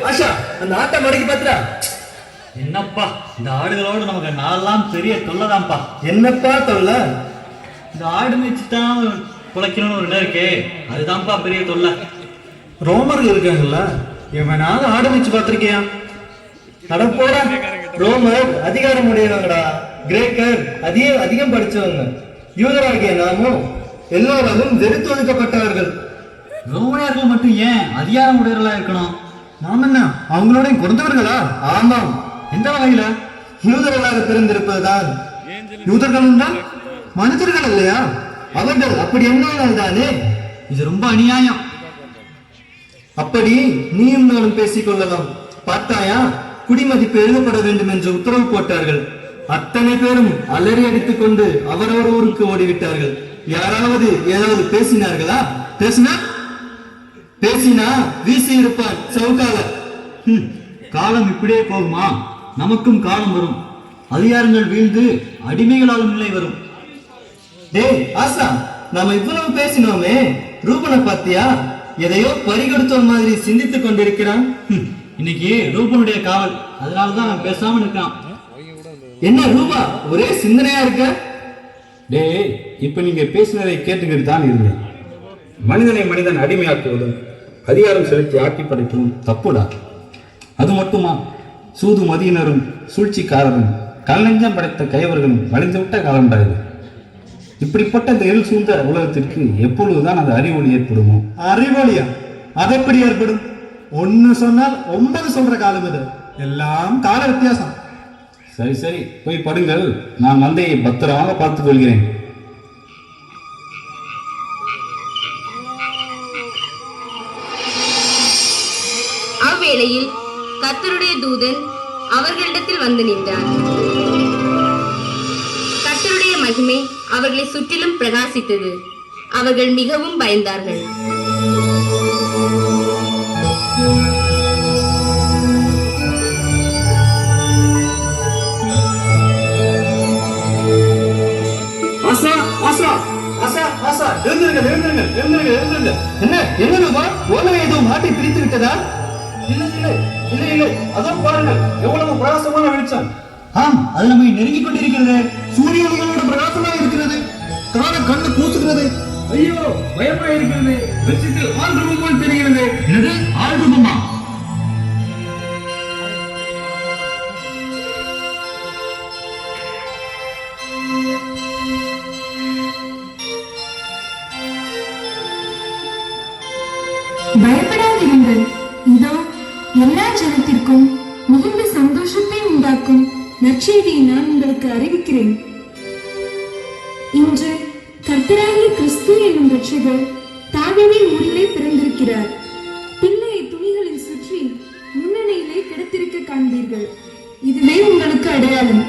ஆஷா, அந்த ஆட்டை மடக்கி பாத்துடா. என்னப்பா இந்த ஆடுகளோடு நமக்கு நாளெல்லாம் பெரிய தொல்லைதான்ப்பா. என்னப்பா தொல்லை? இந்த ஆடு மேய்ச்சிதான் குலைக்கணும்னு ஒரு இடம் இருக்கே, அதுதான்ப்பா பெரிய தொல்லை. ரோமர்கள் இருக்காங்கல்ல, எவனாவது ஆடு மேய்ச்சி பார்த்திருக்கியா? நடப்போட ரோமர் அதிகாரம் உடையவங்கடா. கிரேக்கர் அதிகம் படிச்சவங்க. யூதராகிய நாமும் எல்லோரும் வெறுத்து ஒதுக்கப்பட்டவர்கள். ரோமனியர்கள் மட்டும் ஏன் அதிகாரம் உடையவர்களா இருக்கணும்? நாம் என்ன அவங்களோட குறைந்தவர்களா? ஆமாம். எந்த வகையில? யூதர்களாக பிறந்திருப்பதுதான். யூதர்கள் தான் மனிதர்கள் இல்லையா? அவர்கள் அப்படி எண்ணால் தானே. இது ரொம்ப அநியாயம். அப்படி நீயும் நானும் பேசிக் கொள்ளலாம். பார்த்தாயா, குடிமதிப்பு எழுதப்பட வேண்டும் என்று உத்தரவு போட்டார்கள். அத்தனை பேரும் அலறி அடித்துக் கொண்டு அவரவர் ஊருக்கு ஓடிவிட்டார்கள். யாராவது ஏதாவது பேசினார்களா? பேசினா வீசி இருப்பான் சவுக்கால. காலம் இப்படியே போகுமா? நமக்கும் காலம் வரும். அதிகாரங்கள் வீழ்ந்து அடிமைகளாலும் நிலை வரும். டேய் ஆசா, நாம இவ்வளவு பேசினோமே, ரூபனை பாத்தியா? எதையோ பறிகொடுத்த மாதிரி சிந்தித்துக் கொண்டிருக்கிறான். இன்னைக்கு ரூபனுடைய காவல், அதனாலதான் அவன் பேசாம இருக்கான். என்ன ரூபா, ஒரே சிந்தனையா இருக்க? டேய், இப்ப நீங்க பேசினதை கேட்டுக்கிட்டு தான் இருந்தேன். மனிதனை மனிதன் அடிமையாக்குவதும் அதிகாரம் செலுத்தி ஆட்சி படைப்பதும் தப்புடா. அது மட்டுமா, சூது மதியினரும் சூழ்ச்சிக்காரரும் கல்லஞ்சம் படைத்த கைவர்களும் வளைந்துவிட்ட காலம்டா இது. இப்படிப்பட்ட இந்த இருள் சூழ்ந்த உலகத்திற்கு எப்பொழுதுதான் அந்த அறிவொளி ஏற்படுமோ? அறிவொளியா? அது எப்படி ஏற்படும்? ஒன்னு சொன்னால் 9 சொல்ற காலம் இது. எல்லாம் கால வித்தியாசம். சரி சரி, போய் படுங்கள். நான் மந்தையை பத்திரமாக பார்த்துக் கொள்கிறேன். அவ்வேளையில் கர்த்தருடைய தூதன் அவர்களிடத்தில் வந்து நின்றார். கர்த்தருடைய மகிமை அவர்களை சுற்றிலும் பிரகாசித்தது. அவர்கள் மிகவும் பயந்தார்கள். ஆசா, ஆசா, ஆசா, ஆசா, எழுந்திருங்க, எழுந்திருங்க, எழுந்திருங்க, எழுந்திருங்க. என்ன ரூபா, ஓலை ஏதோ மாட்டி பிரித்து விட்டதா? இல்லை இல்லை இல்லை இல்லை, அதோ பாருங்கள், எவ்வளவு பிரகாசமான வெளிச்சம். ஆம், அது நம்மை நெருங்கிக் கொண்டிருக்கிறது. சூரிய ஒளிகளோட பிரகாசமாக இருக்கிறது. காண கண்ணு கூசுகிறது. ஐயோ, பயமா இருக்கிறது. வெளிச்சத்தில் ஆள் ரூபம் போல் தெரிகிறது. என்னது, ஆள் ரூபமா? பயப்படாதிருங்கள். இதோ எல்லா ஜனத்திற்கும் மிகுந்த சந்தோஷத்தை உண்டாக்கும் நற்செய்தியை நான் உங்களுக்கு அறிவிக்கிறேன். இன்று கர்த்தராகிய கிறிஸ்து என்னும் ரட்சகர் தாவீதின் ஊரிலே பிறந்திருக்கிறார். பிள்ளையை துணிகளில் சுற்றி முன்னணியிலே கிடத்திருக்க காண்பீர்கள். இதுவே உங்களுக்கு அடையாளம்.